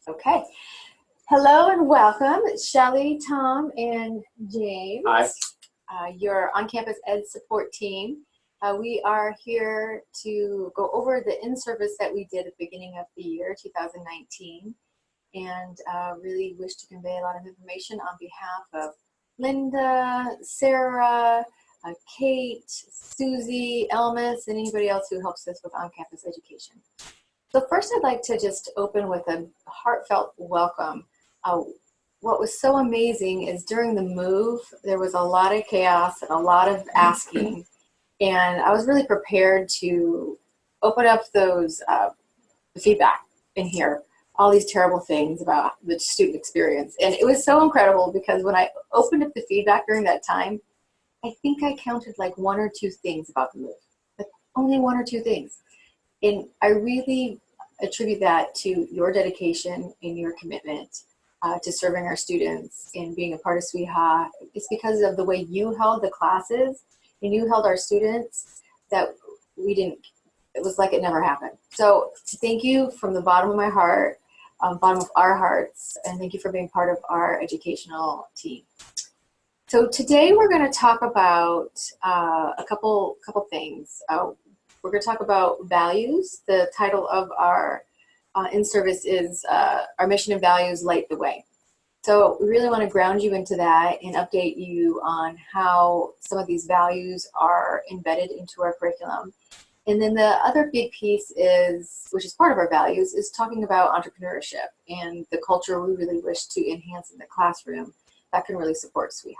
Okay. Hello and welcome, Shelly, Tom, and James. Hi. Your on-campus ed support team. We are here to go over the in-service that we did at the beginning of the year, 2019, and really wish to convey a lot of information on behalf of Linda, Sarah, Kate, Susie, Elmas, and anybody else who helps us with on-campus education. So first I'd like to just open with a heartfelt welcome. What was so amazing is during the move, there was a lot of chaos and a lot of asking, and I was really prepared to open up those feedback and hear all these terrible things about the student experience. And it was so incredible because when I opened up the feedback during that time, I think I counted like one or two things about the move, like only one or two things. And I really attribute that to your dedication and your commitment to serving our students and being a part of SWIHA. It's because of the way you held the classes and you held our students that it was like it never happened. So thank you from the bottom of my heart, bottom of our hearts, and thank you for being part of our educational team. So today we're going to talk about a couple things. We're going to talk about values. The title of our in-service is Our Mission and Values Light the Way. So we really want to ground you into that and update you on how some of these values are embedded into our curriculum. And then the other big piece is, which is part of our values, is talking about entrepreneurship and the culture we really wish to enhance in the classroom that can really support SWIHA.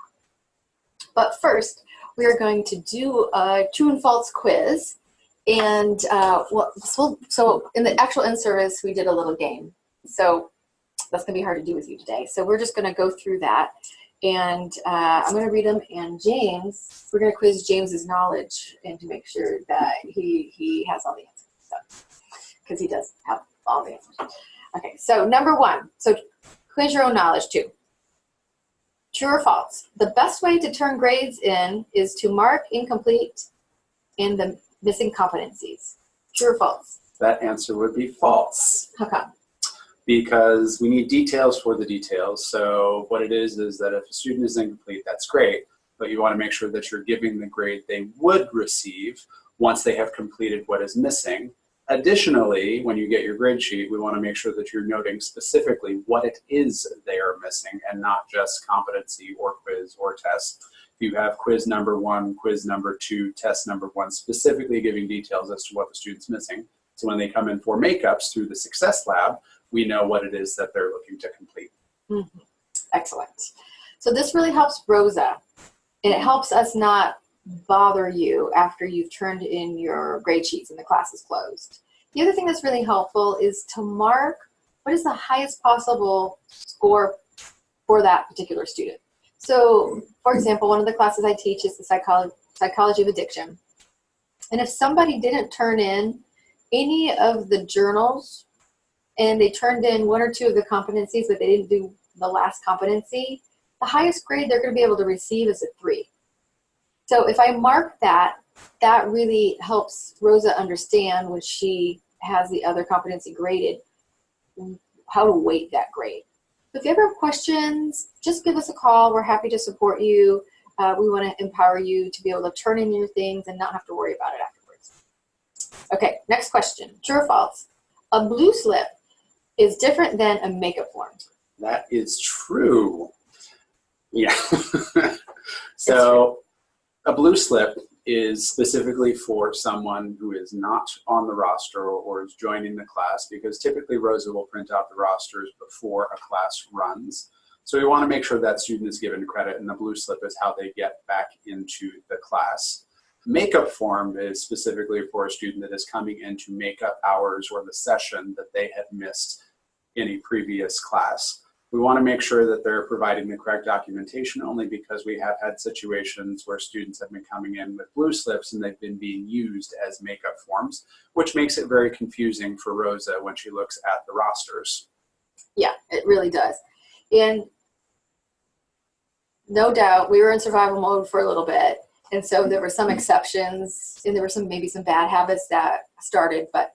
But first, we are going to do a true and false quiz. And so in the actual in-service, we did a little game. So that's going to be hard to do with you today. So we're just going to go through that. And I'm going to read them. And James, we're going to quiz James's knowledge and to make sure that he has all the answers. Because he does have all the answers. Okay, so number one. So quiz your own knowledge too. True or false? The best way to turn grades in is to mark incomplete in the missing competencies. True or false? That answer would be false. How come? Because we need details for the details. So what it is that if a student is incomplete, that's great, but you want to make sure that you're giving the grade they would receive once they have completed what is missing. Additionally, when you get your grade sheet, we want to make sure that you're noting specifically what it is they are missing and not just competency or quiz or test. If you have quiz number 1, quiz number 2, test number 1, specifically giving details as to what the student's missing. So when they come in for makeups through the Success Lab, we know what it is that they're looking to complete. Mm-hmm. Excellent. So this really helps Rosa, and it helps us not bother you after you've turned in your grade sheets and the class is closed. The other thing that's really helpful is to mark what is the highest possible score for that particular student. So, for example, one of the classes I teach is the psychology of addiction. And if somebody didn't turn in any of the journals and they turned in 1 or 2 of the competencies, but they didn't do the last competency, the highest grade they're going to be able to receive is a 3. So if I mark that, that really helps Rosa understand when she has the other competency graded, how to weight that grade. So if you ever have questions, just give us a call. We're happy to support you. We want to empower you to be able to turn in your things and not have to worry about it afterwards. Okay, next question. True or false? A blue slip is different than a makeup form. That is true. Yeah. So a blue slip is specifically for someone who is not on the roster or is joining the class, because typically Rosa will print out the rosters before a class runs. So we want to make sure that student is given credit, and the blue slip is how they get back into the class. Makeup form is specifically for a student that is coming into makeup hours or the session that they had missed in a previous class. We want to make sure that they're providing the correct documentation, only because we have had situations where students have been coming in with blue slips and they've been being used as makeup forms, which makes it very confusing for Rosa when she looks at the rosters. Yeah, it really does. And no doubt we were in survival mode for a little bit, and so there were some exceptions and there were maybe some bad habits that started, but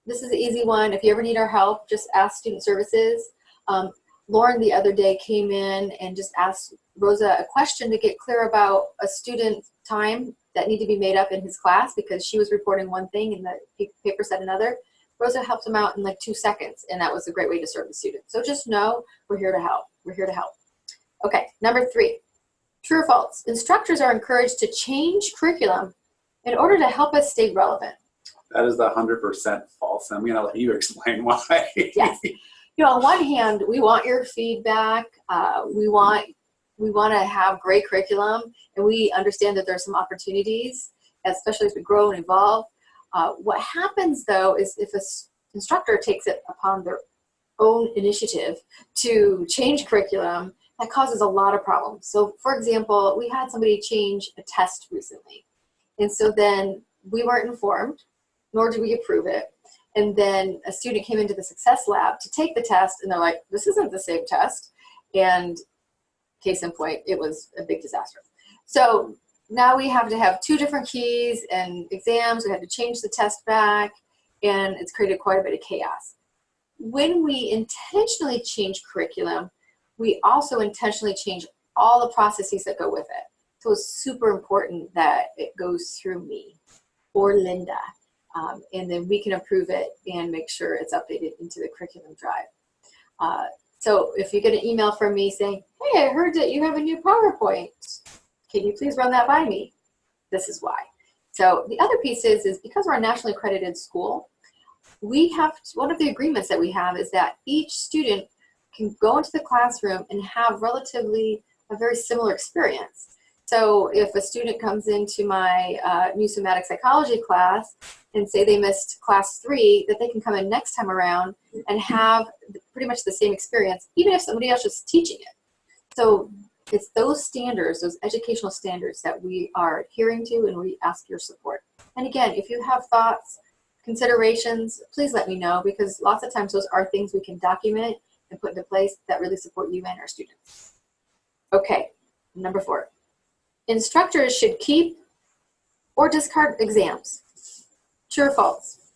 this is the easy one. If you ever need our help, just ask Student Services. Lauren the other day came in and just asked Rosa a question to get clear about a student time that needed to be made up in his class because she was reporting one thing and the paper said another. Rosa helped him out in like 2 seconds, and that was a great way to serve the student. So just know we're here to help. We're here to help. Okay, number 3, true or false? Instructors are encouraged to change curriculum in order to help us stay relevant. That is the 100% false. I'm going to let you explain why. Yes. You know, on one hand, we want your feedback. We want to have great curriculum, and we understand that there's some opportunities, especially as we grow and evolve. What happens, though, is if an instructor takes it upon their own initiative to change curriculum, that causes a lot of problems. So, for example, we had somebody change a test recently, and so then we weren't informed, nor did we approve it. And then a student came into the success lab to take the test, and they're like, this isn't the same test. And case in point, it was a big disaster. So now we have to have 2 different keys and exams. We had to change the test back, and it's created quite a bit of chaos. When we intentionally change curriculum, we also intentionally change all the processes that go with it. So it's super important that it goes through me or Linda. And then we can approve it and make sure it's updated into the curriculum drive. So if you get an email from me saying, hey, I heard that you have a new PowerPoint. Can you please run that by me? This is why. So the other piece is because we're a nationally accredited school, we have, one of the agreements that we have is that each student can go into the classroom and have relatively a very similar experience. So if a student comes into my new somatic psychology class and say they missed class 3, that they can come in next time around and have pretty much the same experience, even if somebody else is teaching it. So it's those standards, those educational standards that we are adhering to, and we ask your support. And again, if you have thoughts, considerations, please let me know, because lots of times those are things we can document and put into place that really support you and our students. Okay, number 4. Instructors should keep or discard exams. True or false?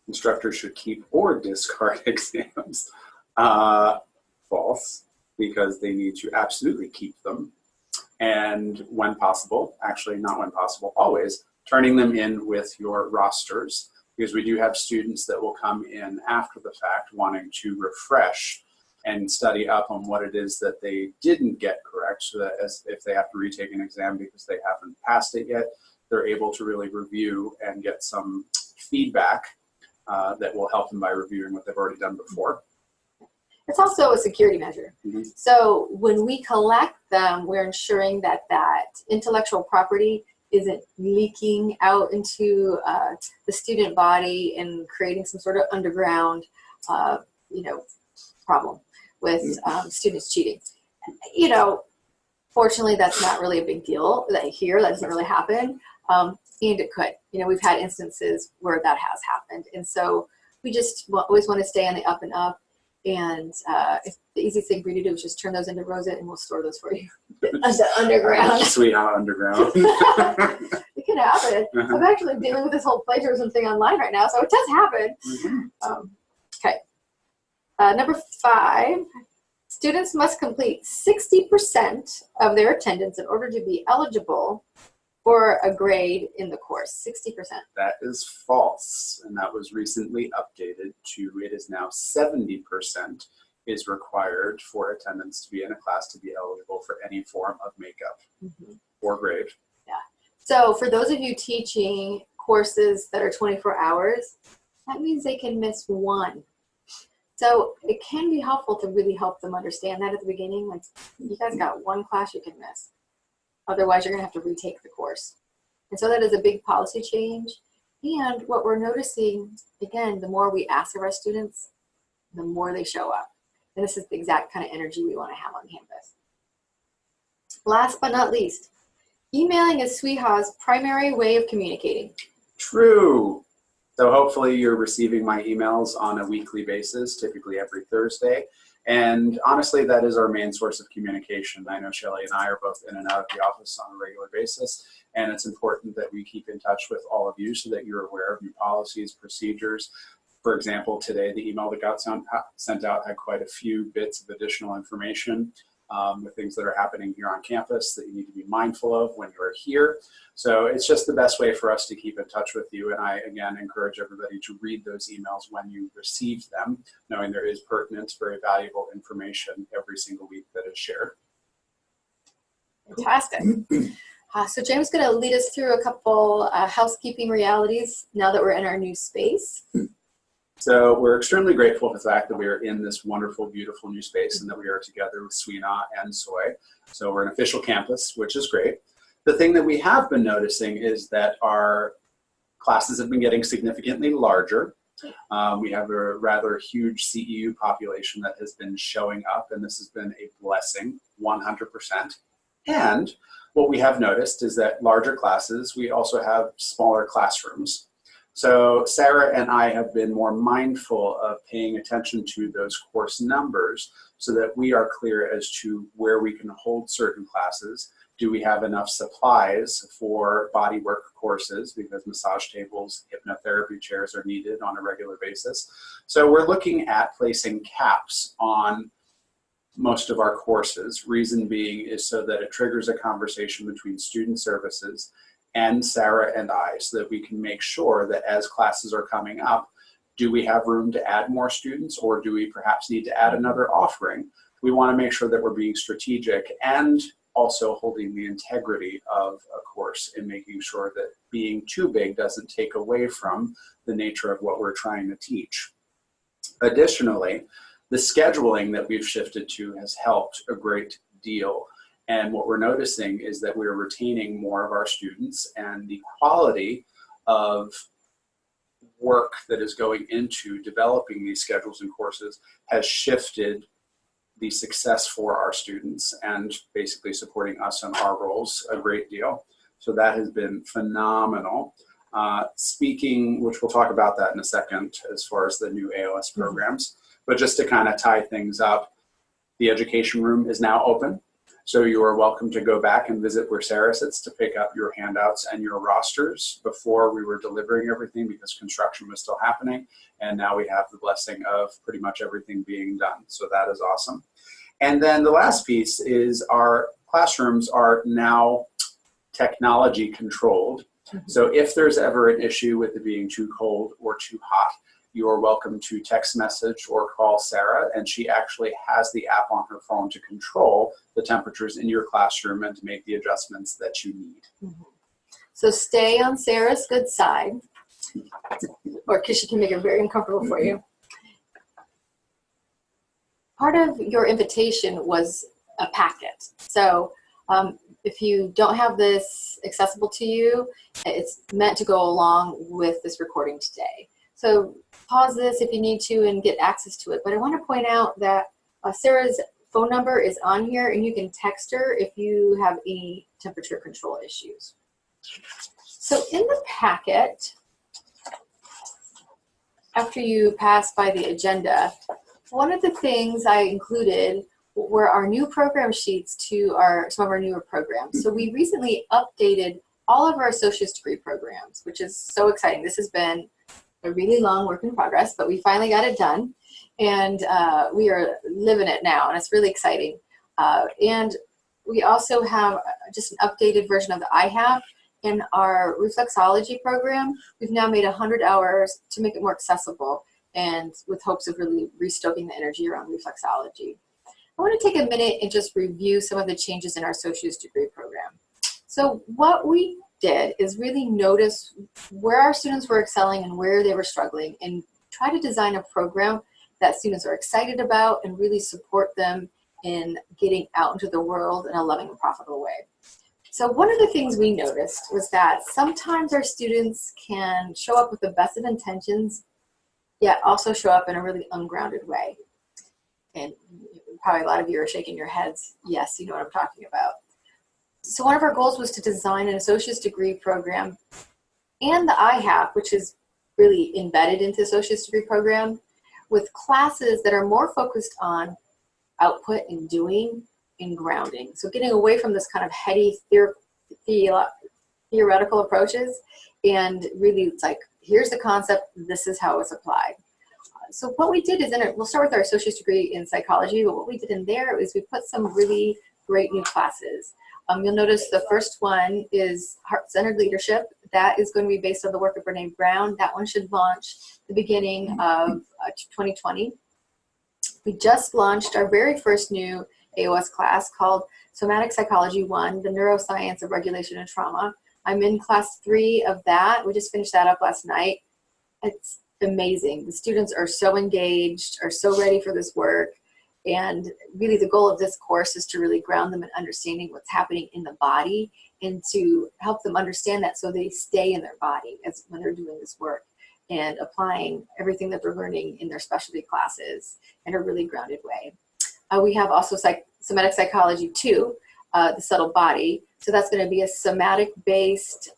Instructors should keep or discard exams. False, because they need to absolutely keep them. And when possible, actually not when possible, always, turning them in with your rosters, because we do have students that will come in after the fact wanting to refresh and study up on what it is that they didn't get correct, so that as if they have to retake an exam because they haven't passed it yet, they're able to really review and get some feedback that will help them by reviewing what they've already done before. It's also a security measure. Mm-hmm. So when we collect them, we're ensuring that that intellectual property isn't leaking out into the student body and creating some sort of underground, problem with students cheating. Fortunately, that's not really a big deal. That doesn't really happen, and it could. We've had instances where that has happened, and so we just always want to stay on the up and up. And if the easiest thing for you to do is just turn those into Rosa, and we'll store those for you underground. SWIHA underground. It can happen. Uh-huh. I'm actually dealing with this whole plagiarism thing online right now, so it does happen. Mm-hmm. Okay. Number 5, students must complete 60% of their attendance in order to be eligible for a grade in the course. 60%. That is false, and that was recently updated to, it is now 70% is required for attendance to be in a class to be eligible for any form of makeup or grade. Yeah. So for those of you teaching courses that are 24 hours, that means they can miss 1. So it can be helpful to really help them understand that at the beginning. Like, you guys got 1 class you can miss. Otherwise, you're going to have to retake the course. And so that is a big policy change. And what we're noticing, again, the more we ask of our students, the more they show up. And this is the exact kind of energy we want to have on campus. Last but not least, emailing is SWIHA's primary way of communicating. True. So hopefully you're receiving my emails on a weekly basis, typically every Thursday. And honestly, that is our main source of communication. I know Shelly and I are both in and out of the office on a regular basis. And it's important that we keep in touch with all of you so that you're aware of new policies, procedures. For example, today the email that got sent out had quite a few bits of additional information with things that are happening here on campus that you need to be mindful of when you're here. So it's just the best way for us to keep in touch with you. And I, again, encourage everybody to read those emails when you receive them, knowing there is pertinent, very valuable information every single week that is shared. Fantastic. So James is going to lead us through a couple housekeeping realities now that we're in our new space. So we're extremely grateful for the fact that we are in this wonderful, beautiful new space and that we are together with SWIHA and SWI. So we're an official campus, which is great. The thing that we have been noticing is that our classes have been getting significantly larger. We have a rather huge CEU population that has been showing up, and this has been a blessing, 100%. And what we have noticed is that larger classes, we also have smaller classrooms. So Sarah and I have been more mindful of paying attention to those course numbers so that we are clear as to where we can hold certain classes. Do we have enough supplies for bodywork courses, because massage tables, hypnotherapy chairs are needed on a regular basis. So we're looking at placing caps on most of our courses. Reason being is so that it triggers a conversation between student services and Sarah and I, so that we can make sure that as classes are coming up, do we have room to add more students, or do we perhaps need to add another offering? We want to make sure that we're being strategic and also holding the integrity of a course and making sure that being too big doesn't take away from the nature of what we're trying to teach. Additionally, the scheduling that we've shifted to has helped a great deal. And what we're noticing is that we're retaining more of our students, and the quality of work that is going into developing these schedules and courses has shifted the success for our students and basically supporting us in our roles a great deal. So that has been phenomenal. Speaking, which we'll talk about that in a second as far as the new AOS programs, but just to kind of tie things up, the education room is now open. So you are welcome to go back and visit where Sarah sits to pick up your handouts and your rosters. Before, we were delivering everything because construction was still happening, and now we have the blessing of pretty much everything being done. So that is awesome. And then the last piece is our classrooms are now technology controlled. So if there's ever an issue with it being too cold or too hot, you are welcome to text message or call Sarah, and she actually has the app on her phone to control the temperatures in your classroom and to make the adjustments that you need. So stay on Sarah's good side, or because she can make it very uncomfortable for you. Part of your invitation was a packet. So if you don't have this accessible to you, it's meant to go along with this recording today. So pause this if you need to and get access to it. But I want to point out that Sarah's phone number is on here, and you can text her if you have any temperature control issues. So in the packet, after you pass by the agenda, one of the things I included were our new program sheets to some of our newer programs. So we recently updated all of our associate's degree programs, which is so exciting. This has been a really long work in progress, but we finally got it done, and we are living it now, and it's really exciting. And we also have just an updated version of the IHAP in our reflexology program. We've now made 100 hours to make it more accessible, and with hopes of really restoking the energy around reflexology. I want to take a minute and just review some of the changes in our associate's degree program. So what we did is really notice where our students were excelling and where they were struggling, and try to design a program that students are excited about and really support them in getting out into the world in a loving and profitable way. So one of the things we noticed was that sometimes our students can show up with the best of intentions, yet also show up in a really ungrounded way. And probably a lot of you are shaking your heads. Yes, you know what I'm talking about. So one of our goals was to design an associate's degree program and the IHAP, which is really embedded into the associate's degree program, with classes that are more focused on output and doing and grounding. So getting away from this kind of heady theoretical approaches, and really it's like, here's the concept, this is how it's applied. So what we did is, we'll start with our associate's degree in psychology, but what we did in there is we put some really great new classes. You'll notice the first one is Heart-Centered Leadership. That is going to be based on the work of Brene Brown. That one should launch the beginning of 2020. We just launched our very first new AOS class called Somatic Psychology 1, the Neuroscience of Regulation and Trauma. I'm in class 3 of that. We just finished that up last night. It's amazing. The students are so engaged, are so ready for this work. And really the goal of this course is to really ground them in understanding what's happening in the body and to help them understand that so they stay in their body as when they're doing this work and applying everything that they're learning in their specialty classes in a really grounded way. We have also Somatic Psychology 2, the subtle body. So that's going to be a somatic-based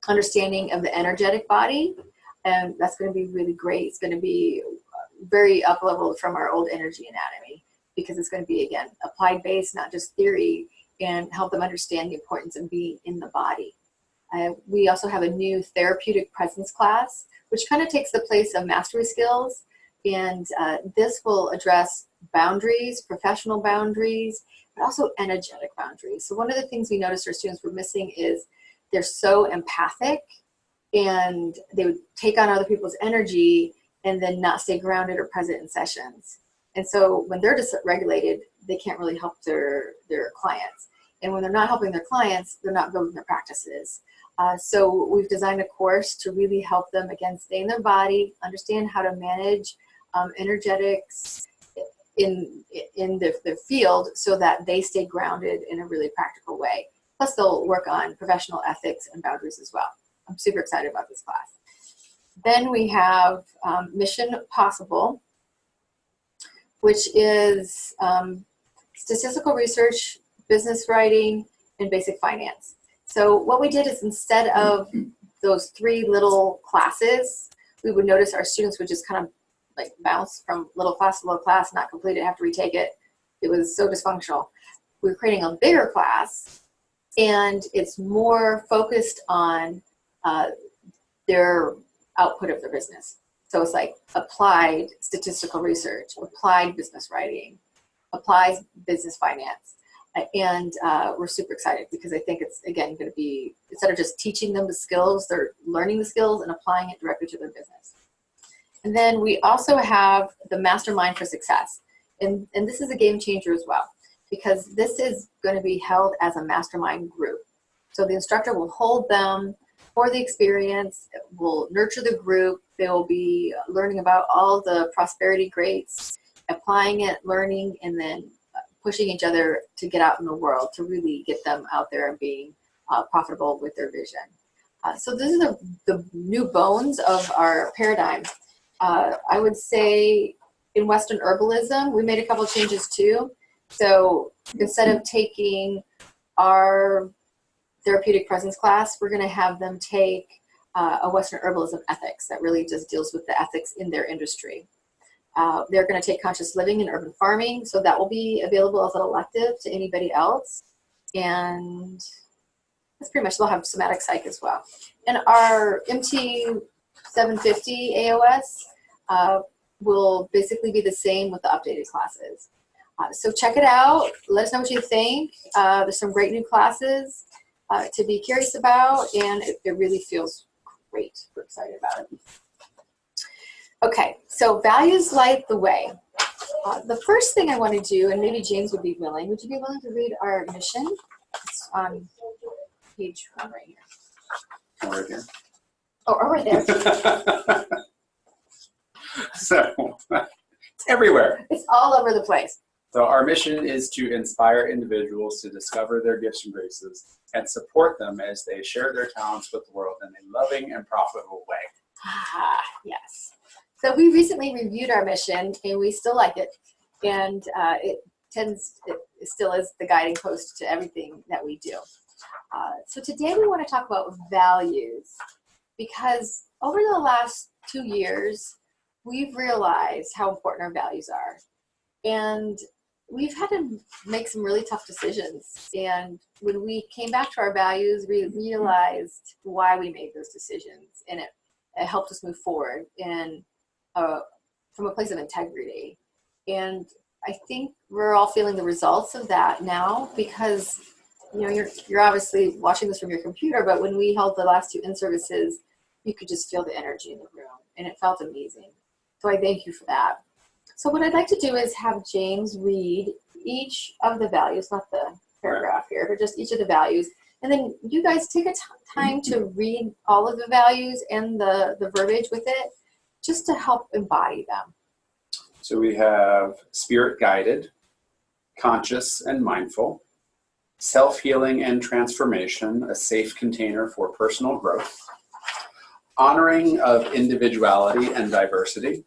understanding of the energetic body. And that's going to be really great. It's going to be very up-leveled from our old energy anatomy because it's going to be, again, applied-based, not just theory, and help them understand the importance of being in the body. We also have a new therapeutic presence class, which kind of takes the place of mastery skills. And this will address boundaries, professional boundaries, but also energetic boundaries. So one of the things we noticed our students were missing is they're so empathic and they would take on other people's energy and then not stay grounded or present in sessions. And so when they're dysregulated, they can't really help their clients. And when they're not helping their clients, they're not building their practices. So we've designed a course to really help them, again, stay in their body, understand how to manage energetics in their field so that they stay grounded in a really practical way. Plus they'll work on professional ethics and boundaries as well. I'm super excited about this class. Then we have Mission Possible, which is statistical research, business writing, and basic finance. So what we did is instead of those 3 little classes, we would notice our students would just kind of like bounce from little class to little class, not complete it, have to retake it. It was so dysfunctional. We're creating a bigger class, and it's more focused on their output of their business. So it's like applied statistical research, applied business writing, applied business finance. And we're super excited because I think it's, again, going to be, instead of just teaching them the skills, they're learning the skills and applying it directly to their business. And then we also have the Mastermind for Success. And this is a game changer as well, because this is going to be held as a mastermind group. So the instructor will hold them for the experience, will nurture the group. They will be learning about all the prosperity greats, applying it, learning, and then pushing each other to get out in the world to really get them out there and being profitable with their vision. So this is the new bones of our paradigm. I would say in Western herbalism, we made a couple changes too. So instead of taking our therapeutic presence class, we're going to have them take a Western herbalism ethics that really just deals with the ethics in their industry. They're going to take conscious living and urban farming, so that will be available as an elective to anybody else. And that's pretty much, they'll have somatic psych as well. And our MT 750 AOS will basically be the same with the updated classes. So check it out. Let us know what you think. There's some great new classes to be curious about, and it really feels great. We're excited about it. Okay, so values light the way. The first thing I want to do, and maybe James would be willing to read our mission? It's on page 1 right here. Right here. Oh, right there. So, it's everywhere. It's all over the place. So our mission is to inspire individuals to discover their gifts and graces and support them as they share their talents with the world in a loving and profitable way. Ah, yes. So we recently reviewed our mission, and we still like it. And it still is the guiding post to everything that we do. So today we want to talk about values, because over the last 2 years, we've realized how important our values are. And we've had to make some really tough decisions. And when we came back to our values, we realized why we made those decisions. And it helped us move forward from a place of integrity. And I think we're all feeling the results of that now, because you're obviously watching this from your computer, but when we held the last two in-services, you could just feel the energy in the room, and it felt amazing. So I thank you for that. So what I'd like to do is have James read each of the values, not the paragraph here, but just each of the values. And then you guys take a time to read all of the values and the verbiage with it, just to help embody them. So we have spirit guided, conscious and mindful, self-healing and transformation, a safe container for personal growth, honoring of individuality and diversity,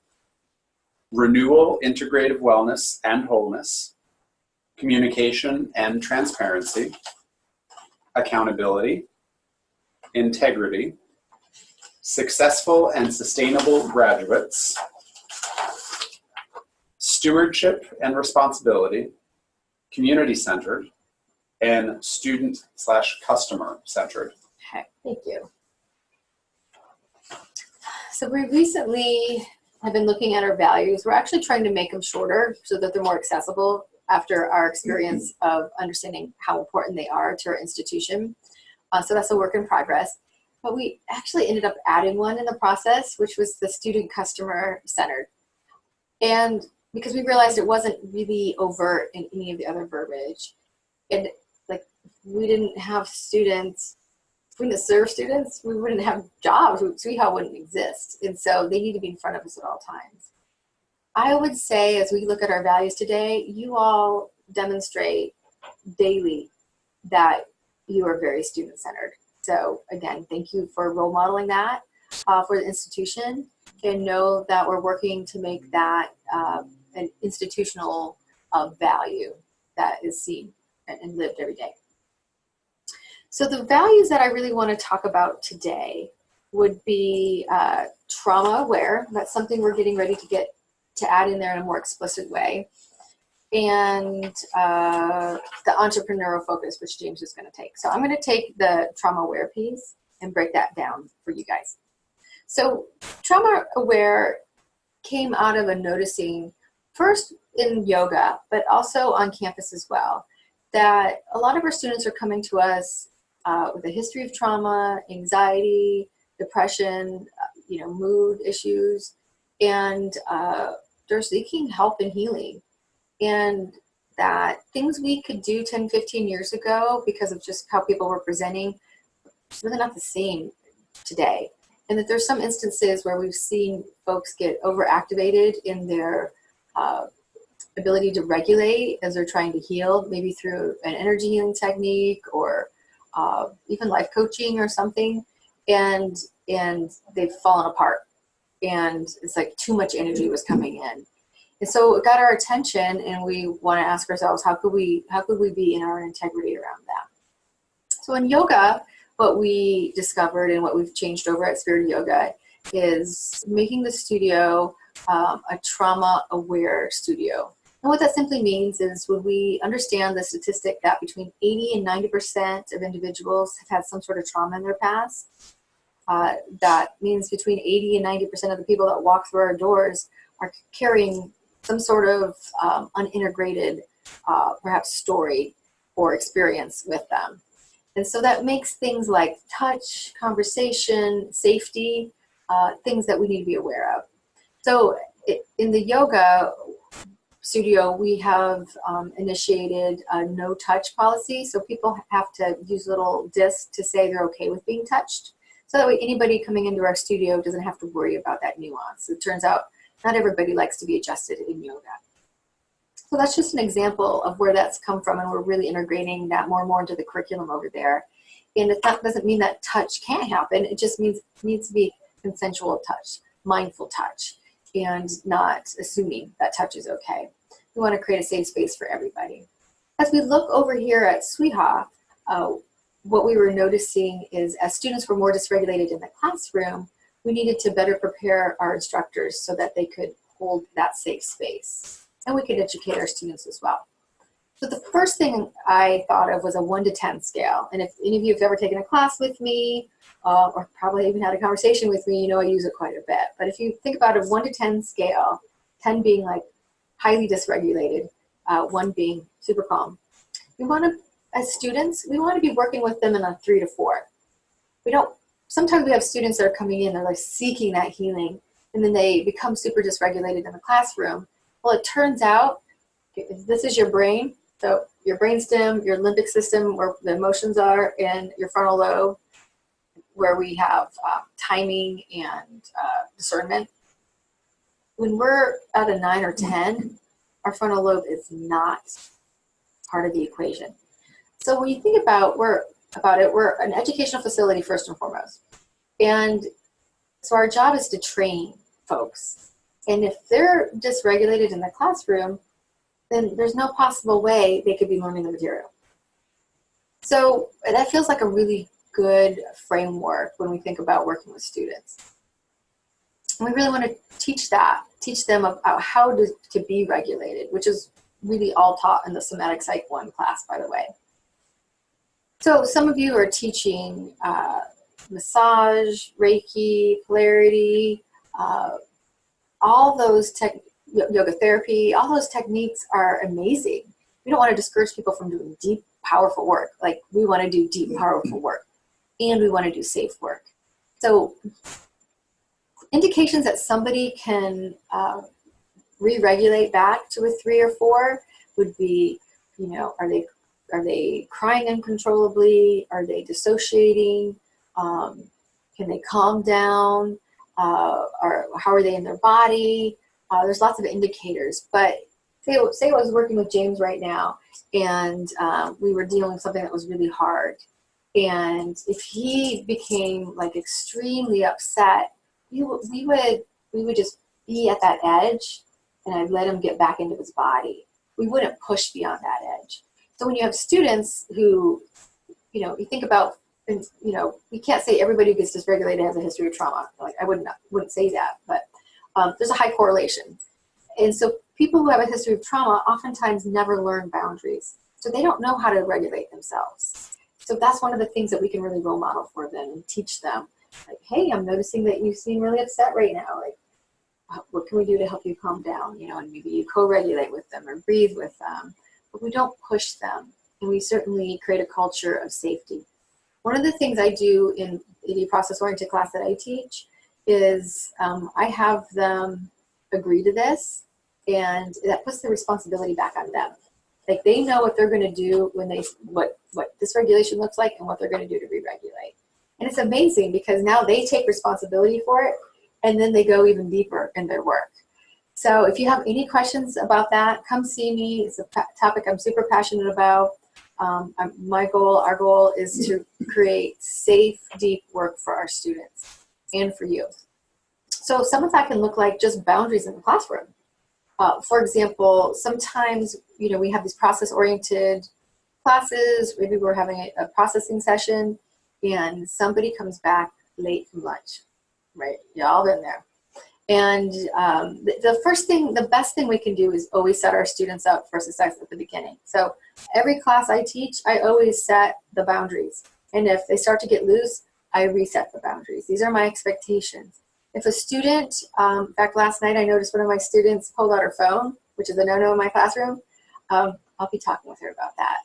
renewal, integrative wellness and wholeness, communication and transparency, accountability, integrity, successful and sustainable graduates, stewardship and responsibility, community-centered, and student/customer-centered. Okay, thank you. So we recently have been looking at our values. We're actually trying to make them shorter so that they're more accessible after our experience of understanding how important they are to our institution. So that's a work in progress. But we actually ended up adding one in the process, which was the student customer centered. And because we realized it wasn't really overt in any of the other verbiage. And like, we didn't have students, if we didn't serve students, we wouldn't have jobs. SWIHA wouldn't exist. And so they need to be in front of us at all times. I would say, as we look at our values today, you all demonstrate daily that you are very student-centered. So again, thank you for role modeling that for the institution, and know that we're working to make that an institutional value that is seen and lived every day. So the values that I really want to talk about today would be trauma aware. That's something we're getting ready to add in there in a more explicit way. And the entrepreneurial focus, which James is going to take. So I'm going to take the trauma aware piece and break that down for you guys. So trauma aware came out of a noticing, first in yoga, but also on campus as well, that a lot of our students are coming to us with a history of trauma, anxiety, depression, mood issues, and they're seeking help and healing. And that things we could do 10, 15 years ago, because of just how people were presenting, it's really not the same today. And that there's some instances where we've seen folks get overactivated in their ability to regulate as they're trying to heal, maybe through an energy healing technique or even life coaching or something, and they've fallen apart. And it's like too much energy was coming in. And so it got our attention, and we want to ask ourselves, how could we be in our integrity around that? So in yoga, what we discovered and what we've changed over at Spirit Yoga is making the studio a trauma-aware studio. And what that simply means is when we understand the statistic that between 80 and 90% of individuals have had some sort of trauma in their past, that means between 80 and 90% of the people that walk through our doors are carrying some sort of unintegrated, perhaps story or experience with them. And so that makes things like touch, conversation, safety, things that we need to be aware of. So in the yoga studio, we have initiated a no touch policy. So people have to use little discs to say they're okay with being touched. So that way anybody coming into our studio doesn't have to worry about that nuance. It turns out not everybody likes to be adjusted in yoga. So that's just an example of where that's come from, and we're really integrating that more and more into the curriculum over there. And that doesn't mean that touch can't happen. It just means it needs to be consensual touch, mindful touch, and not assuming that touch is okay. We want to create a safe space for everybody. As we look over here at SWIHA, what we were noticing is as students were more dysregulated in the classroom, we needed to better prepare our instructors so that they could hold that safe space. and we could educate our students as well. So the first thing I thought of was a 1 to 10 scale. And if any of you have ever taken a class with me, or probably even had a conversation with me, you know I use it quite a bit. But if you think about a 1 to 10 scale, 10 being like highly dysregulated, 1 being super calm, we want to, as students, we want to be working with them in a 3 to 4. We don't, sometimes we have students that are coming in, they're like seeking that healing, and then they become super dysregulated in the classroom. Well, it turns out, if this is your brain, so your brainstem, your limbic system, where the emotions are, and your frontal lobe, where we have timing and discernment. When we're at a 9 or 10, our frontal lobe is not part of the equation. So when you think about it, we're an educational facility first and foremost. And so our job is to train folks. And if they're dysregulated in the classroom, then there's no possible way they could be learning the material. So that feels like a really good framework when we think about working with students. And we really want to teach them about how to be regulated, which is really all taught in the Somatic Psych 1 class, by the way. So some of you are teaching massage, Reiki, polarity, all those yoga therapy, all those techniques are amazing. We don't want to discourage people from doing deep, powerful work. Like, we want to do deep, powerful work, and we want to do safe work. So indications that somebody can re-regulate back to a 3 or 4 would be, you know, are they crying uncontrollably? Are they dissociating? Can they calm down? Or how are they in their body? There's lots of indicators, but say I was working with James right now, and we were dealing with something that was really hard. And if he became like extremely upset, we would just be at that edge, and I'd let him get back into his body. We wouldn't push beyond that edge. So when you have students who, you know, you think about, you know, we can't say everybody who gets dysregulated has a history of trauma. Like, I wouldn't say that, but there's a high correlation. And so people who have a history of trauma oftentimes never learn boundaries. So they don't know how to regulate themselves. So that's one of the things that we can really role model for them and teach them. Like, hey, I'm noticing that you seem really upset right now. Like, what can we do to help you calm down? You know, and maybe you co-regulate with them or breathe with them. But we don't push them. And we certainly create a culture of safety. One of the things I do in the process-oriented class that I teach is I have them agree to this, and that puts the responsibility back on them. Like, they know what they're going to do when what dysregulation looks like and what they're going to do to re-regulate. And it's amazing because now they take responsibility for it, and then they go even deeper in their work. So if you have any questions about that, come see me. It's a topic I'm super passionate about. Our goal is to create safe, deep work for our students and for you. So some of that can look like just boundaries in the classroom. For example, sometimes, you know, we have these process-oriented classes. Maybe we're having a processing session, and somebody comes back late from lunch, right? Y'all been there. And the best thing we can do is always set our students up for success at the beginning. So every class I teach, I always set the boundaries. And if they start to get loose, I reset the boundaries. These are my expectations. If a student, in fact, last night I noticed one of my students pulled out her phone, which is a no-no in my classroom. I'll be talking with her about that.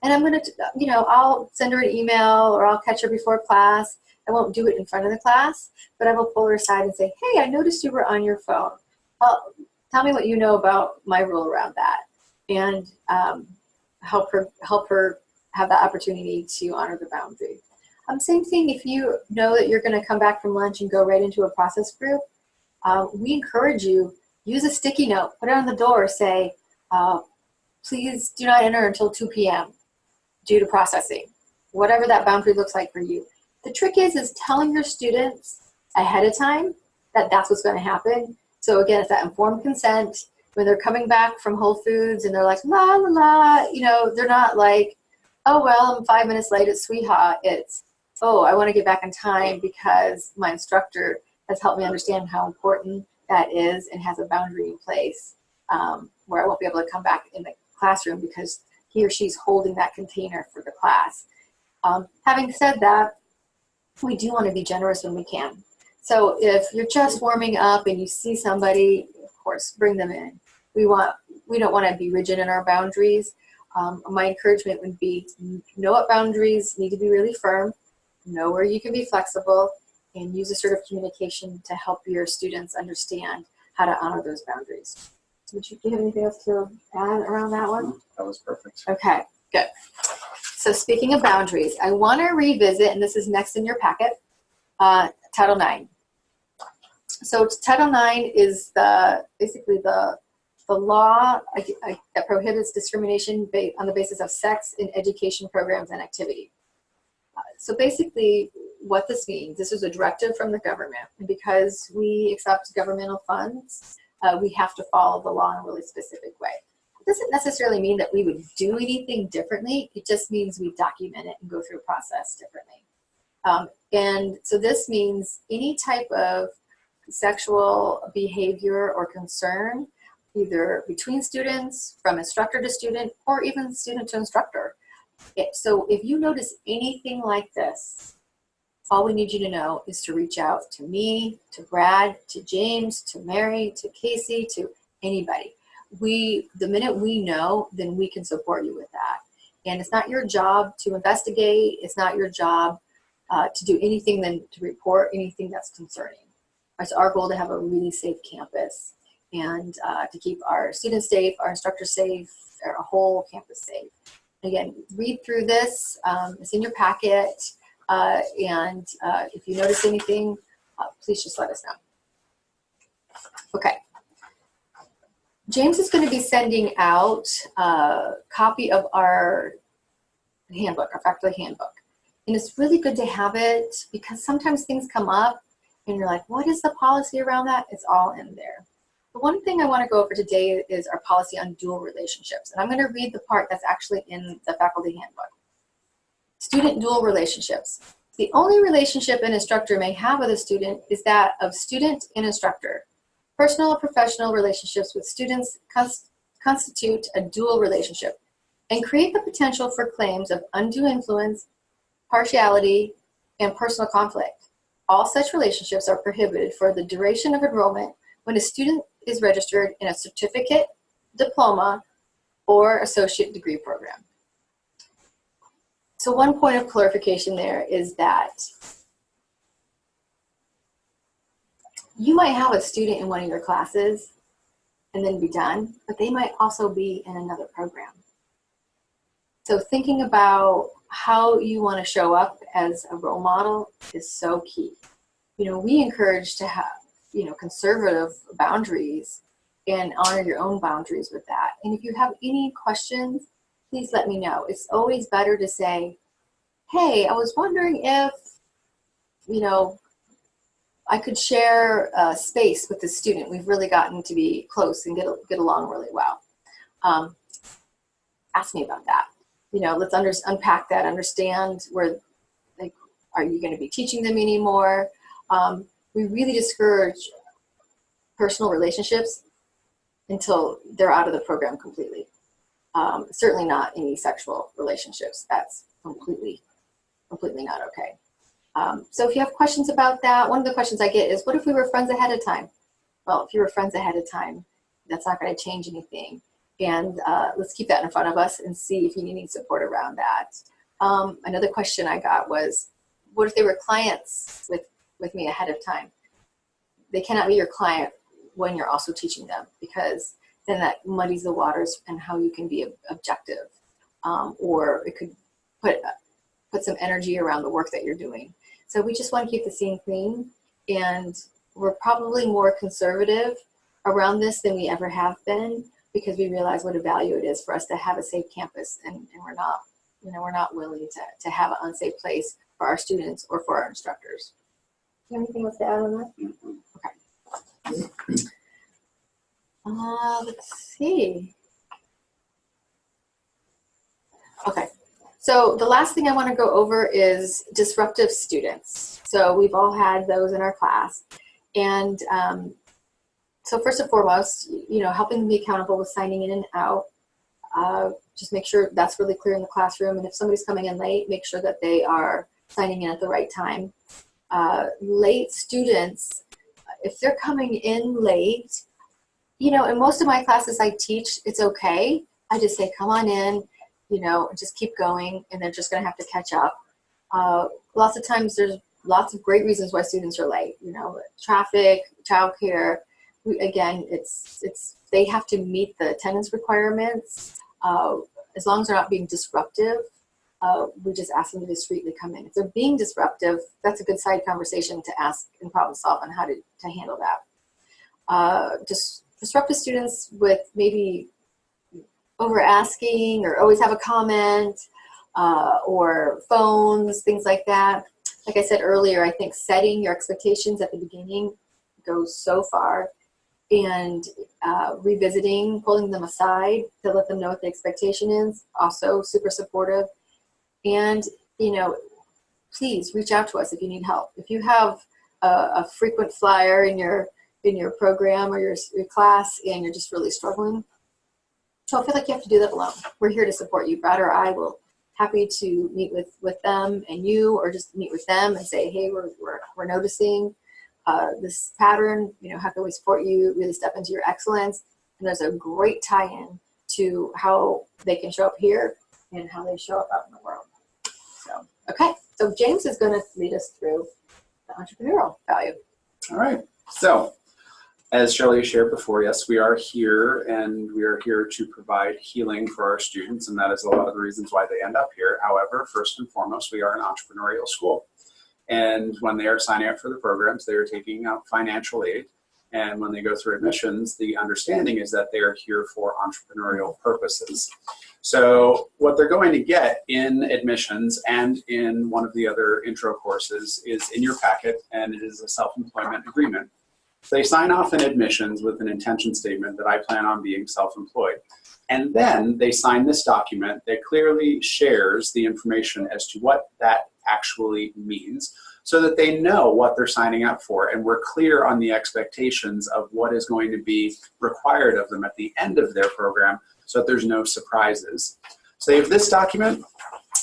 And I'm going to, you know, I'll send her an email, or I'll catch her before class. I won't do it in front of the class, but I will pull her aside and say, hey, I noticed you were on your phone. Well, tell me what you know about my rule around that, and help her have that opportunity to honor the boundary. Same thing if you know that you're going to come back from lunch and go right into a process group. We encourage you, use a sticky note, put it on the door, say, please do not enter until 2 p.m. due to processing, whatever that boundary looks like for you. The trick is telling your students ahead of time that that's what's going to happen. So again, it's that informed consent. When they're coming back from Whole Foods and they're like, la, la, la, you know, they're not like, oh, well, I'm 5 minutes late at SWIHA. It's, oh, I want to get back in time because my instructor has helped me understand how important that is and has a boundary in place. where I won't be able to come back in the classroom because he or she's holding that container for the class. Having said that, we do want to be generous when we can. So if you're just warming up and you see somebody, of course, bring them in. We don't want to be rigid in our boundaries. My encouragement would be know what boundaries need to be really firm, know where you can be flexible, and use assertive communication to help your students understand how to honor those boundaries. Do you have anything else to add around that one? That was perfect. Okay, good. So speaking of boundaries, I want to revisit, and this is next in your packet, Title IX. So Title IX is basically the law that prohibits discrimination on the basis of sex in education programs and activity. So basically what this means, this is a directive from the government, and because we accept governmental funds, we have to follow the law in a really specific way. It doesn't necessarily mean that we would do anything differently. It just means we document it and go through a process differently. And so this means any type of sexual behavior or concern, either between students, from instructor to student, or even student to instructor. So if you notice anything like this, all we need you to know is to reach out to me, to Brad, to James, to Mary, to Casey, to anybody. The minute we know, then we can support you with that. And it's not your job to investigate. It's not your job to do anything than to report anything that's concerning. It's our goal to have a really safe campus and to keep our students safe, our instructors safe, our whole campus safe. Again, read through this. It's in your packet. And if you notice anything, please just let us know. Okay. James is going to be sending out a copy of our handbook, our faculty handbook. And it's really good to have it because sometimes things come up and you're like, what is the policy around that? It's all in there. The one thing I want to go over today is our policy on dual relationships. And I'm going to read the part that's actually in the faculty handbook. Student dual relationships. The only relationship an instructor may have with a student is that of student and instructor. Personal and professional relationships with students constitute a dual relationship and create the potential for claims of undue influence, partiality, and personal conflict. All such relationships are prohibited for the duration of enrollment when a student is registered in a certificate, diploma, or associate degree program. So one point of clarification there is that you might have a student in one of your classes and then be done, but they might also be in another program. So thinking about how you want to show up as a role model is so key. You know, we encourage to have, conservative boundaries and honor your own boundaries with that. And if you have any questions, please let me know. It's always better to say, hey, I was wondering if, I could share space with the student. We've really gotten to be close and get along really well. Ask me about that. Let's unpack that, understand where, are you going to be teaching them anymore? We really discourage personal relationships until they're out of the program completely. Certainly not any sexual relationships. That's completely not okay. So if you have questions about that, one of the questions I get is, what if we were friends ahead of time? Well, if you were friends ahead of time, that's not going to change anything. And let's keep that in front of us and see if you need any support around that. Another question I got was, what if they were clients with me ahead of time? They cannot be your client when you're also teaching them, because then that muddies the waters and how you can be objective. Or it could put some energy around the work that you're doing. So we just want to keep the scene clean, and we're probably more conservative around this than we ever have been, because we realize what a value it is for us to have a safe campus, and we're not willing to have an unsafe place for our students or for our instructors. Do you have anything else to add on that? Okay. Let's see. Okay. So the last thing I want to go over is disruptive students. So we've all had those in our class. And So first and foremost, helping them be accountable with signing in and out. Just make sure that's really clear in the classroom. And if somebody's coming in late, make sure that they are signing in at the right time. Late students, if they're coming in late, in most of my classes I teach, it's okay. I just say, come on in, just keep going, and they're just going to have to catch up. Lots of times there's lots of great reasons why students are late, traffic, childcare. Again, they have to meet the attendance requirements. As long as they're not being disruptive, we just ask them to discreetly come in. If they're being disruptive, that's a good side conversation to ask and problem solve on how to handle that. Just disruptive students with maybe over asking or always have a comment, or phones, things like that. Like I said earlier, I think setting your expectations at the beginning goes so far, and revisiting, pulling them aside to let them know what the expectation is, also super supportive. And, please reach out to us if you need help. If you have a frequent flyer in your program or your class and you're just really struggling, don't feel like you have to do that alone. We're here to support you. Brad or I will happy to meet with them and you, or just meet with them and say, hey, we're noticing this pattern, how can we support you, really step into your excellence. And there's a great tie-in to how they can show up here and how they show up out in the world. So, okay. So James is going to lead us through the entrepreneurial value. All right. So as Shelley shared before, yes, we are here, and we are here to provide healing for our students, and that is a lot of the reasons why they end up here. However, first and foremost, we are an entrepreneurial school. And when they are signing up for the programs, they are taking out financial aid. And when they go through admissions, the understanding is that they are here for entrepreneurial purposes. So what they're going to get in admissions and in one of the other intro courses is in your packet, and it is a self-employment agreement. They sign off in admissions with an intention statement that I plan on being self-employed. And then they sign this document that clearly shares the information as to what that actually means, so that they know what they're signing up for, and we're clear on the expectations of what is going to be required of them at the end of their program, so that there's no surprises. So they have this document,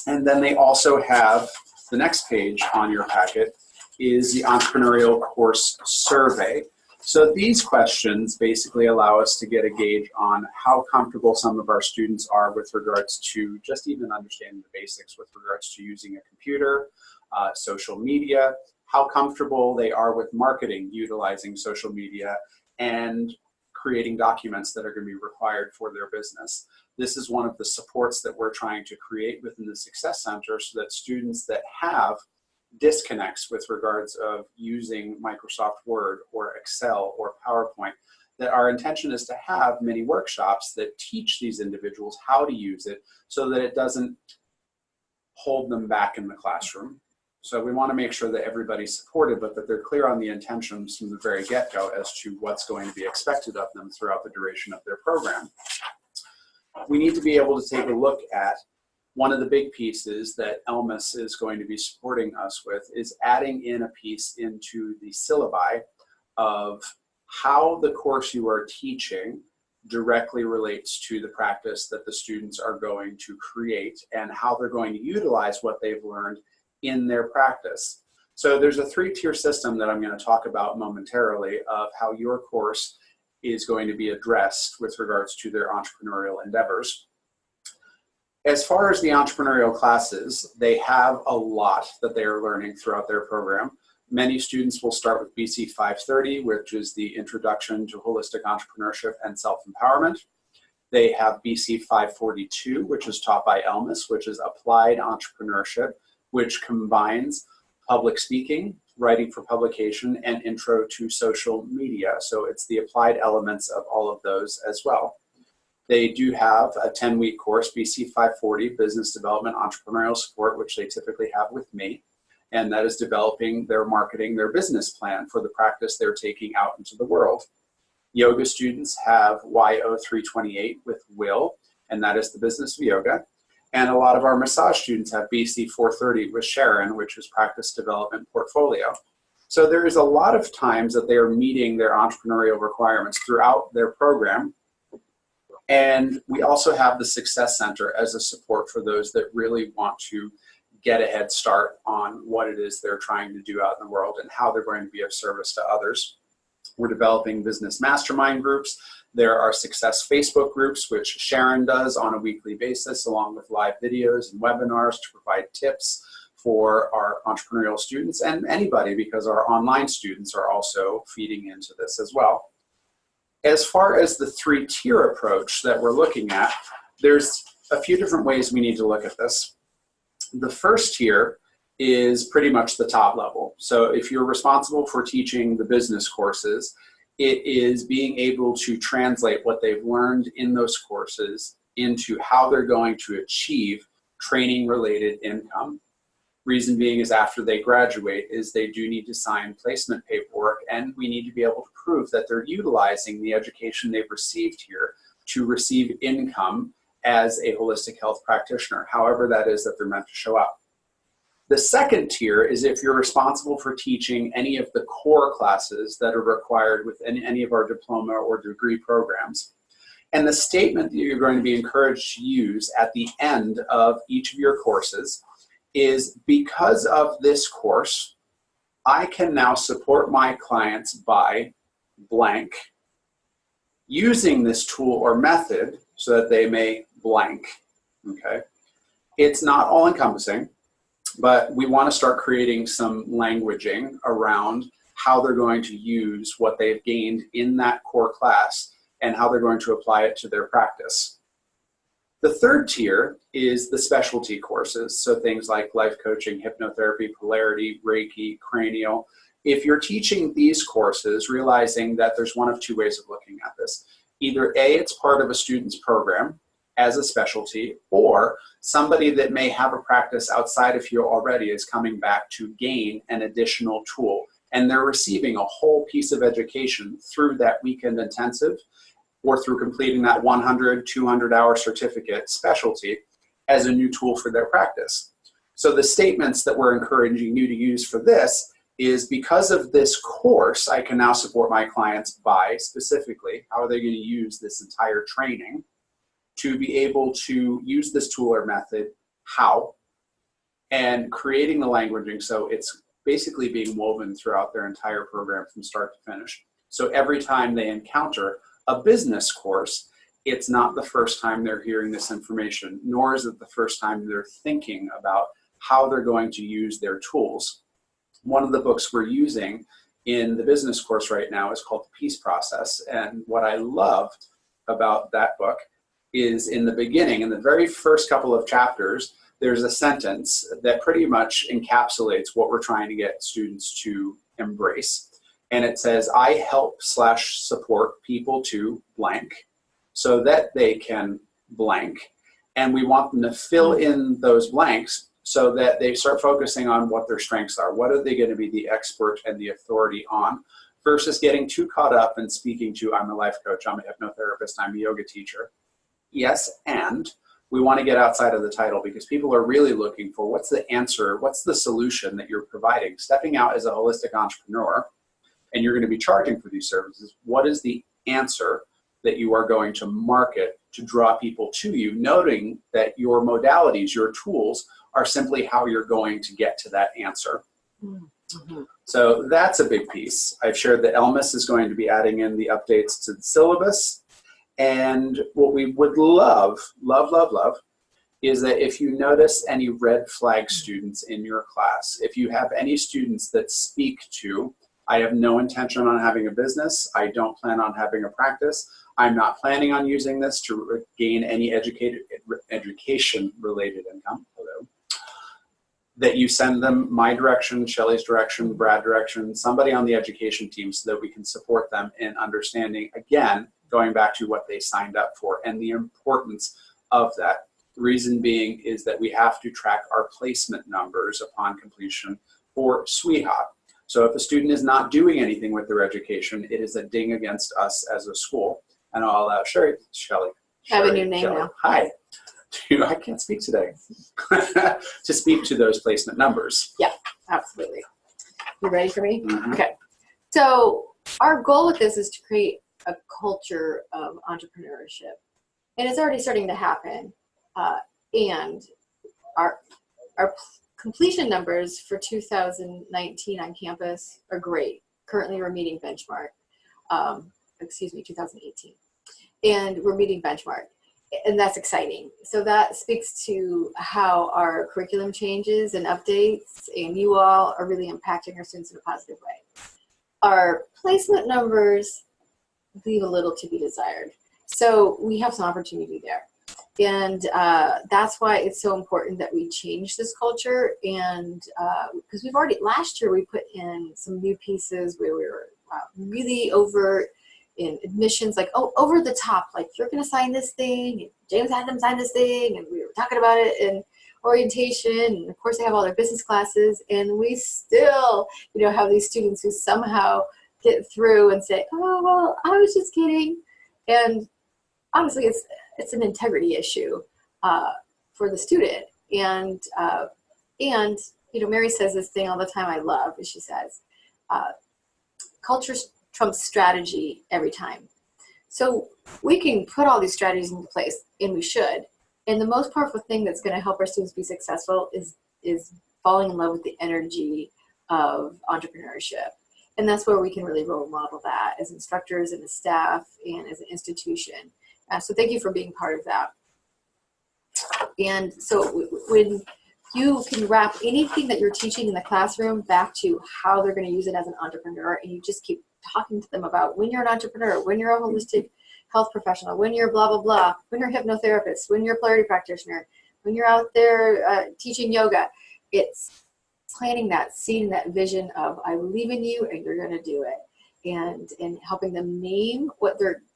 and then they also have the next page on your packet is the entrepreneurial course survey. So these questions basically allow us to get a gauge on how comfortable some of our students are with regards to just even understanding the basics with regards to using a computer, social media, how comfortable they are with marketing, utilizing social media, and creating documents that are going to be required for their business. This is one of the supports that we're trying to create within the Success Center, so that students that have disconnects with regards of using Microsoft Word or Excel or PowerPoint, that our intention is to have many workshops that teach these individuals how to use it, so that it doesn't hold them back in the classroom. So we want to make sure that everybody's supported, but that they're clear on the intentions from the very get-go as to what's going to be expected of them throughout the duration of their program. We need to be able to take a look at one of the big pieces that ELMIS is going to be supporting us with is adding in a piece into the syllabi of how the course you are teaching directly relates to the practice that the students are going to create, and how they're going to utilize what they've learned in their practice. So there's a 3-tier system that I'm going to talk about momentarily of how your course is going to be addressed with regards to their entrepreneurial endeavors. As far as the entrepreneurial classes, they have a lot that they are learning throughout their program. Many students will start with BC 530, which is the Introduction to Holistic Entrepreneurship and Self-Empowerment. They have BC 542, which is taught by ELMIS, which is Applied Entrepreneurship, which combines public speaking, writing for publication, and intro to social media. So it's the applied elements of all of those as well. They do have a 10-week course, BC 540, Business Development Entrepreneurial Support, which they typically have with me. And that is developing their marketing, their business plan for the practice they're taking out into the world. Yoga students have YO 328 with Will, and that is the business of yoga. And a lot of our massage students have BC 430 with Sharon, which is Practice Development Portfolio. So there is a lot of times that they are meeting their entrepreneurial requirements throughout their program. And we also have the Success Center as a support for those that really want to get a head start on what it is they're trying to do out in the world and how they're going to be of service to others. We're developing business mastermind groups. There are success Facebook groups, which Sharon does on a weekly basis, along with live videos and webinars to provide tips for our entrepreneurial students and anybody, because our online students are also feeding into this as well. As far as the 3-tier approach that we're looking at, there's a few different ways we need to look at this. The first tier is pretty much the top level. So if you're responsible for teaching the business courses, it is being able to translate what they've learned in those courses into how they're going to achieve training-related income. Reason being is after they graduate is they do need to sign placement paperwork, and we need to be able to prove that they're utilizing the education they've received here to receive income as a holistic health practitioner, however that is that they're meant to show up. The second tier is if you're responsible for teaching any of the core classes that are required with any of our diploma or degree programs. And the statement that you're going to be encouraged to use at the end of each of your courses is, because of this course, I can now support my clients by blank, using this tool or method so that they may blank, okay? It's not all encompassing, but we want to start creating some languaging around how they're going to use what they've gained in that core class and how they're going to apply it to their practice. The third tier is the specialty courses, so things like life coaching, hypnotherapy, polarity, Reiki, cranial. If you're teaching these courses, realizing that there's one of two ways of looking at this. Either A, it's part of a student's program as a specialty, or somebody that may have a practice outside of here already is coming back to gain an additional tool, and they're receiving a whole piece of education through that weekend intensive or through completing that 100, 200-hour certificate specialty as a new tool for their practice. So the statements that we're encouraging you to use for this is, because of this course, I can now support my clients by, specifically, how are they going to use this entire training to be able to use this tool or method, how, and creating the languaging so it's basically being woven throughout their entire program from start to finish. So every time they encounter a business course, it's not the first time they're hearing this information, nor is it the first time they're thinking about how they're going to use their tools. One of the books we're using in the business course right now is called The Peace Process, and what I love about that book is, in the beginning, in the very first couple of chapters, there's a sentence that pretty much encapsulates what we're trying to get students to embrace. And it says, I help/support people to blank so that they can blank. And we want them to fill in those blanks so that they start focusing on what their strengths are. What are they going to be the expert and the authority on, versus getting too caught up in speaking to, I'm a life coach, I'm a hypnotherapist, I'm a yoga teacher. Yes, and we want to get outside of the title, because people are really looking for, what's the answer, what's the solution that you're providing? Stepping out as a holistic entrepreneur, and you're going to be charging for these services, what is the answer that you are going to market to draw people to you, noting that your modalities, your tools, are simply how you're going to get to that answer. Mm-hmm. So that's a big piece. I've shared that Elmis is going to be adding in the updates to the syllabus. And what we would love, is that if you notice any red flag students in your class, if you have any students that speak to, I have no intention on having a business, I don't plan on having a practice, I'm not planning on using this to gain any education-related income, that you send them my direction, Shelly's direction, Brad's direction, somebody on the education team, so that we can support them in understanding, again, going back to what they signed up for and the importance of that. The reason being is that we have to track our placement numbers upon completion for SWIHA. So if a student is not doing anything with their education, it is a ding against us as a school. And I'll allow Shelly. I have a new name now. Hi. I can't speak today. To speak to those placement numbers. Yeah, absolutely. You ready for me? Mm-hmm. Okay. So our goal with this is to create a culture of entrepreneurship. And it's already starting to happen. And our completion numbers for 2019 on campus are great. Currently, we're meeting benchmark. 2018. And we're meeting benchmark. And that's exciting. So that speaks to how our curriculum changes and updates, and you all are really impacting our students in a positive way. Our placement numbers leave a little to be desired. So we have some opportunity there. And that's why it's so important that we change this culture. And because we've already, last year we put in some new pieces where we were really overt in admissions, like over the top, like you're going to sign this thing, and James had them sign this thing, and we were talking about it in orientation, and of course they have all their business classes, and we still, have these students who somehow get through and say, oh, well, I was just kidding. And honestly, it's an integrity issue for the student. And Mary says this thing all the time I love, as she says, culture trumps strategy every time. So we can put all these strategies into place, and we should. And the most powerful thing that's going to help our students be successful is falling in love with the energy of entrepreneurship. And that's where we can really role model that as instructors and as staff and as an institution. So thank you for being part of that. And so when you can wrap anything that you're teaching in the classroom back to how they're going to use it as an entrepreneur, and you just keep talking to them about when you're an entrepreneur, when you're a holistic health professional, when you're blah, blah, blah, when you're a hypnotherapist, when you're a polarity practitioner, when you're out there teaching yoga. It's planting that seed and that vision of I believe in you and you're going to do it, and helping them name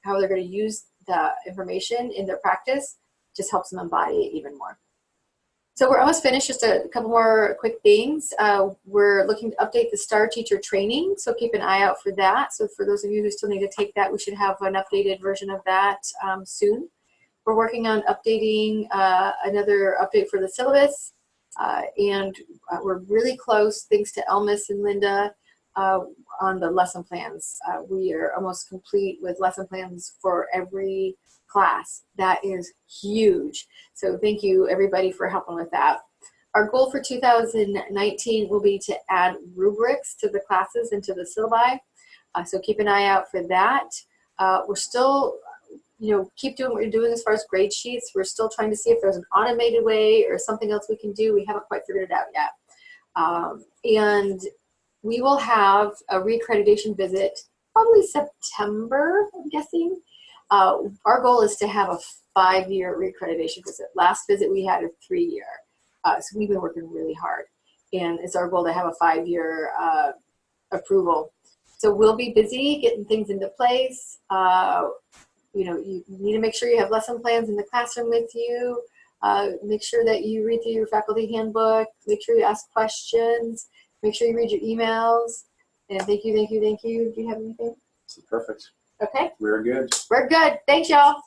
how they're going to use the information in their practice just helps them embody it even more. So we're almost finished. Just a couple more quick things. We're looking to update the STAR teacher training, so keep an eye out for that. So for those of you who still need to take that, we should have an updated version of that soon. We're working on updating another update for the syllabus, and we're really close, thanks to Elmis and Linda, on the lesson plans. We are almost complete with lesson plans for every class. That is huge. So thank you everybody for helping with that. Our goal for 2019 will be to add rubrics to the classes and to the syllabi. So keep an eye out for that. We're still, keep doing what you're doing as far as grade sheets. We're still trying to see if there's an automated way or something else we can do. We haven't quite figured it out yet. And we will have a reaccreditation visit probably September, I'm guessing. Our goal is to have a 5-year reaccreditation visit. Last visit we had a 3-year. So we've been working really hard. And it's our goal to have a 5-year approval. So we'll be busy getting things into place. You need to make sure you have lesson plans in the classroom with you. Make sure that you read through your faculty handbook. Make sure you ask questions. Make sure you read your emails. And thank you, thank you, thank you. Do you have anything? Perfect. Okay. We're good. We're good. Thanks, y'all.